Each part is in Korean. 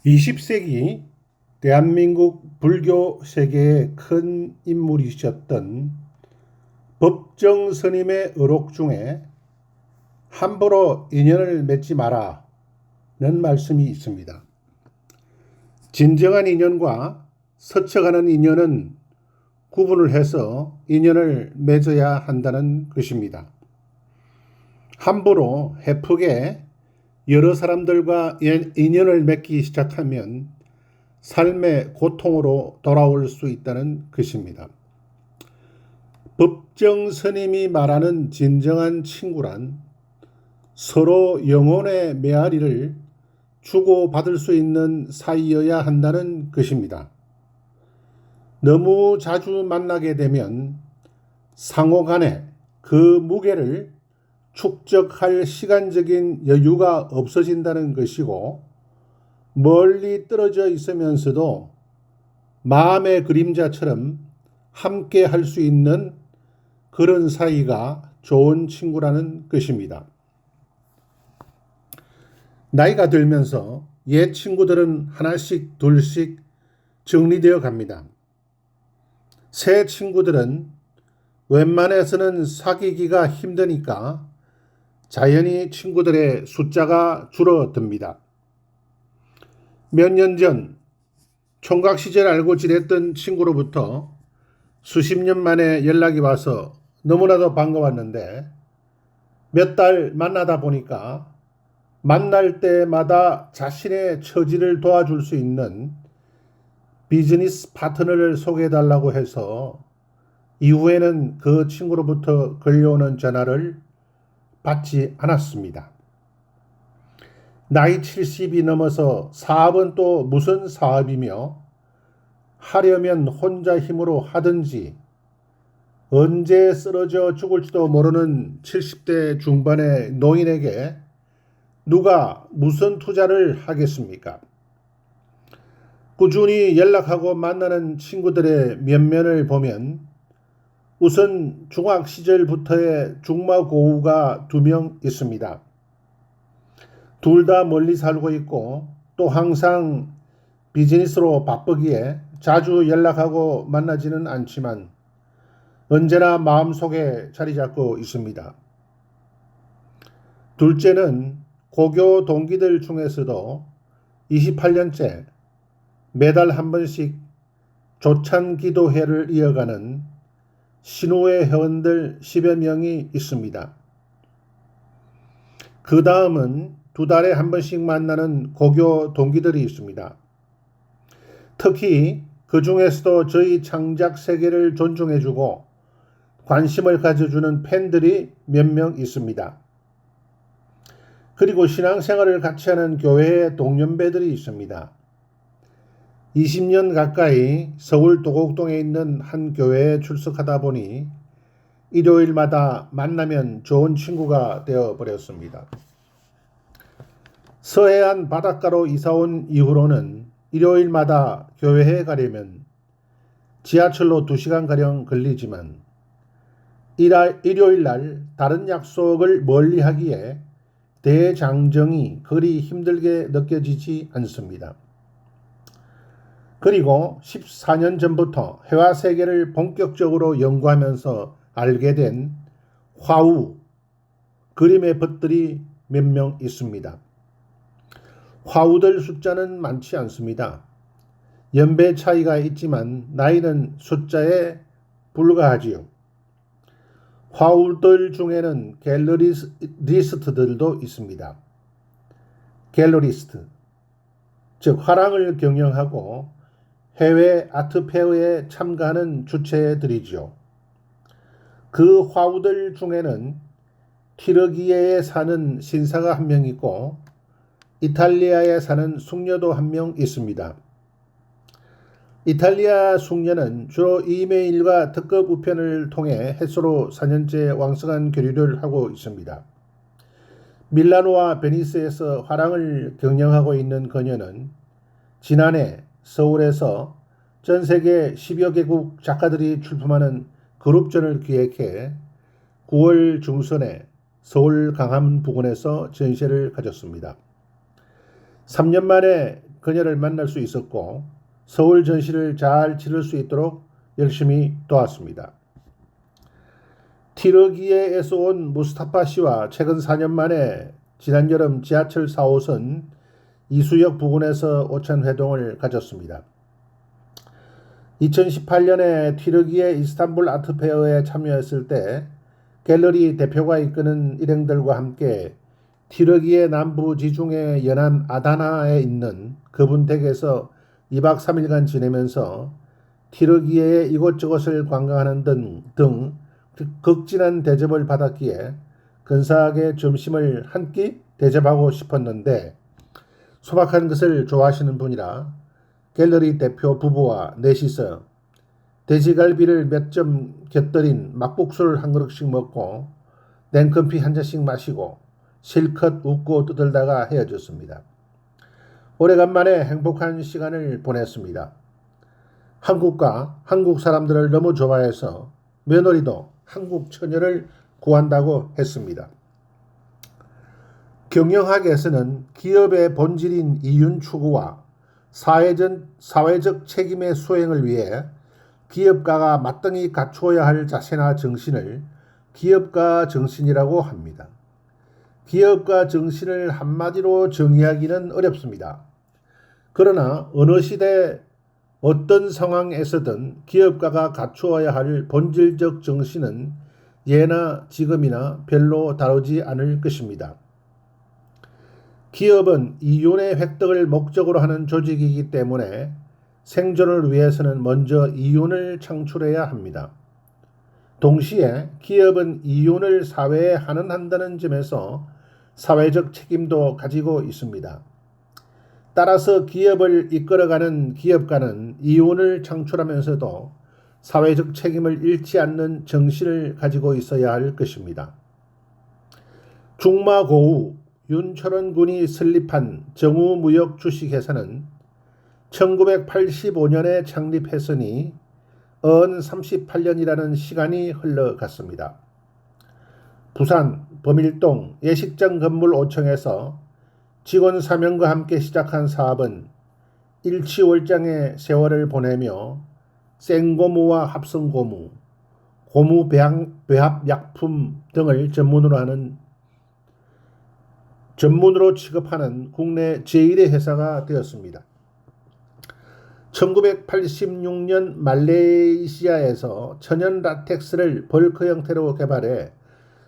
20세기 대한민국 불교 세계의 큰 인물이셨던 법정 스님의 의록 중에 함부로 인연을 맺지 마라는 말씀이 있습니다. 진정한 인연과 스쳐가는 인연은 구분을 해서 인연을 맺어야 한다는 것입니다. 함부로 헤프게 여러 사람들과 인연을 맺기 시작하면 삶의 고통으로 돌아올 수 있다는 것입니다. 법정 스님이 말하는 진정한 친구란 서로 영혼의 메아리를 주고받을 수 있는 사이여야 한다는 것입니다. 너무 자주 만나게 되면 상호 간에 그 무게를 축적할 시간적인 여유가 없어진다는 것이고, 멀리 떨어져 있으면서도 마음의 그림자처럼 함께 할 수 있는 그런 사이가 좋은 친구라는 것입니다. 나이가 들면서 옛 친구들은 하나씩 둘씩 정리되어 갑니다. 새 친구들은 웬만해서는 사귀기가 힘드니까 자연히 친구들의 숫자가 줄어듭니다. 몇 년 전 총각 시절 알고 지냈던 친구로부터 수십 년 만에 연락이 와서 너무나도 반가웠는데, 몇 달 만나다 보니까 만날 때마다 자신의 처지를 도와줄 수 있는 비즈니스 파트너를 소개해달라고 해서 이후에는 그 친구로부터 걸려오는 전화를 받지 않았습니다. 나이 70이 넘어서 사업은 또 무슨 사업이며, 하려면 혼자 힘으로 하든지 언제 쓰러져 죽을지도 모르는 70대 중반의 노인에게 누가 무슨 투자를 하겠습니까? 꾸준히 연락하고 만나는 친구들의 면면을 보면 우선 중학 시절부터의 중마고우가 2명 있습니다. 둘 다 멀리 살고 있고 또 항상 비즈니스로 바쁘기에 자주 연락하고 만나지는 않지만 언제나 마음속에 자리 잡고 있습니다. 둘째는 고교 동기들 중에서도 28년째 매달 한 번씩 조찬 기도회를 이어가는 신우회 회원들 10여 명이 있습니다. 그 다음은 2달에 한 번씩 만나는 고교 동기들이 있습니다. 특히 그 중에서도 저희 창작 세계를 존중해주고 관심을 가져주는 팬들이 몇 명 있습니다. 그리고 신앙생활을 같이 하는 교회의 동년배들이 있습니다. 20년 가까이 서울 도곡동에 있는 한 교회에 출석하다 보니 일요일마다 만나면 좋은 친구가 되어버렸습니다. 서해안 바닷가로 이사온 이후로는 일요일마다 교회에 가려면 지하철로 2시간가량 걸리지만 일요일날 다른 약속을 멀리 하기에 대장정이 그리 힘들게 느껴지지 않습니다. 그리고 14년 전부터 회화세계를 본격적으로 연구하면서 알게 된 화우, 그림의 벗들이 몇 명 있습니다. 화우들 숫자는 많지 않습니다. 연배 차이가 있지만 나이는 숫자에 불과하지요. 화우들 중에는 갤러리스트들도 있습니다. 갤러리스트, 즉 화랑을 경영하고 해외 아트페어에 참가하는 주체들이죠. 그 화우들 중에는 튀르기예에 사는 신사가 한 명 있고 이탈리아에 사는 숙녀도 한 명 있습니다. 이탈리아 숙녀는 주로 이메일과 특급 우편을 통해 해수로 4년째 왕성한 교류를 하고 있습니다. 밀라노와 베니스에서 화랑을 경영하고 있는 그녀는 지난해 서울에서 전 세계 10여 개국 작가들이 출품하는 그룹전을 기획해 9월 중순에 서울 강남 부근에서 전시회를 가졌습니다. 3년 만에 그녀를 만날 수 있었고 서울 전시를 잘 치를 수 있도록 열심히 도왔습니다. 티르기예에서 온 무스타파 씨와 최근 4년 만에 지난 여름 지하철 4호선 이수역 부근에서 오찬 회동을 가졌습니다. 2018년에 튀르기예 이스탄불 아트페어에 참여했을 때 갤러리 대표가 이끄는 일행들과 함께 튀르기예 남부 지중해 연안 아다나에 있는 그분 댁에서 2박 3일간 지내면서 튀르기예의 이곳저곳을 관광하는 등 극진한 대접을 받았기에 근사하게 점심을 한 끼 대접하고 싶었는데 소박한 것을 좋아하시는 분이라 갤러리 대표 부부와 넷이서 돼지갈비를 몇 점 곁들인 막국수를 한 그릇씩 먹고 냉커피 한 잔씩 마시고 실컷 웃고 떠들다가 헤어졌습니다. 오래간만에 행복한 시간을 보냈습니다. 한국과 한국 사람들을 너무 좋아해서 며느리도 한국 처녀를 구한다고 했습니다. 경영학에서는 기업의 본질인 이윤 추구와 사회적 책임의 수행을 위해 기업가가 마땅히 갖추어야 할 자세나 정신을 기업가 정신이라고 합니다. 기업가 정신을 한마디로 정의하기는 어렵습니다. 그러나 어느 시대 어떤 상황에서든 기업가가 갖추어야 할 본질적 정신은 예나 지금이나 별로 다르지 않을 것입니다. 기업은 이윤의 획득을 목적으로 하는 조직이기 때문에 생존을 위해서는 먼저 이윤을 창출해야 합니다. 동시에 기업은 이윤을 사회에 환원한다는 점에서 사회적 책임도 가지고 있습니다. 따라서 기업을 이끌어가는 기업가는 이윤을 창출하면서도 사회적 책임을 잃지 않는 정신을 가지고 있어야 할 것입니다. 중마고우 윤철원 군이 설립한 정우무역 주식회사는 1985년에 창립했으니 38년이라는 시간이 흘러갔습니다. 부산 범일동 예식장 건물 5층에서 직원 3명과 함께 시작한 사업은 일치월장의 세월을 보내며 생고무와 합성고무, 고무 배합약품 등을 전문으로 취급하는 국내 제1의 회사가 되었습니다. 1986년 말레이시아에서 천연 라텍스를 벌크 형태로 개발해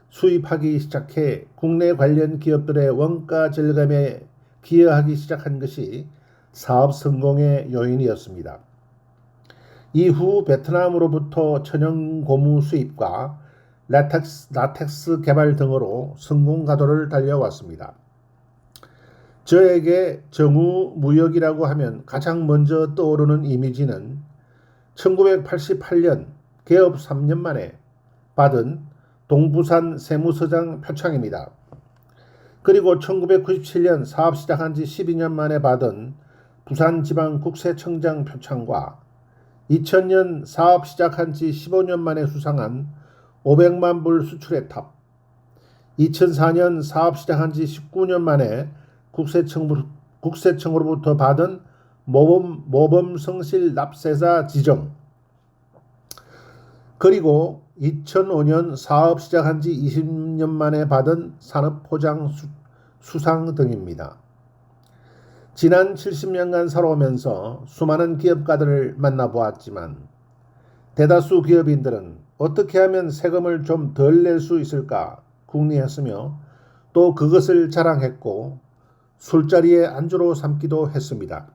수입하기 시작해 국내 관련 기업들의 원가 절감에 기여하기 시작한 것이 사업 성공의 요인이었습니다. 이후 베트남으로부터 천연 고무 수입과 라텍스 개발 등으로 성공 가도를 달려왔습니다. 저에게 정우무역이라고 하면 가장 먼저 떠오르는 이미지는 1988년 개업 3년 만에 받은 동부산 세무서장 표창입니다. 그리고 1997년 사업 시작한 지 12년 만에 받은 부산지방국세청장 표창과 2000년 사업 시작한 지 15년 만에 수상한 500만 불 수출의 탑, 2004년 사업 시작한 지 19년 만에 국세청으로부터 받은 모범성실 납세자 지정, 그리고 2005년 사업 시작한 지 20년 만에 받은 산업포장 수상 등입니다. 지난 70년간 살아오면서 수많은 기업가들을 만나보았지만 대다수 기업인들은 어떻게 하면 세금을 좀 덜 낼 수 있을까 궁리했으며 또 그것을 자랑했고 술자리에 안주로 삼기도 했습니다.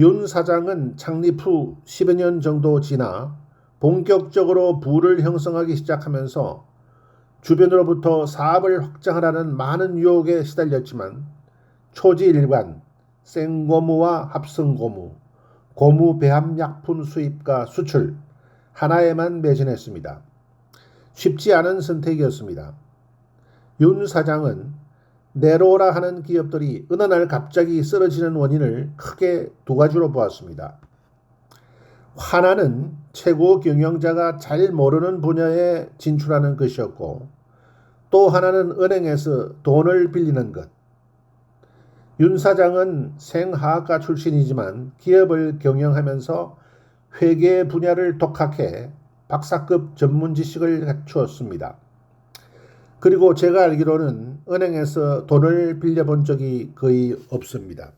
윤 사장은 창립 후 10여 년 정도 지나 본격적으로 부를 형성하기 시작하면서 주변으로부터 사업을 확장하라는 많은 유혹에 시달렸지만 초지일관, 생고무와 합성고무, 고무 배합약품 수입과 수출 하나에만 매진했습니다. 쉽지 않은 선택이었습니다. 윤 사장은 내로라 하는 기업들이 어느 날 갑자기 쓰러지는 원인을 크게 두 가지로 보았습니다. 하나는 최고 경영자가 잘 모르는 분야에 진출하는 것이었고 또 하나는 은행에서 돈을 빌리는 것. 윤 사장은 생하학과 출신이지만 기업을 경영하면서 회계 분야를 독학해 박사급 전문 지식을 갖추었습니다. 그리고 제가 알기로는 은행에서 돈을 빌려본 적이 거의 없습니다.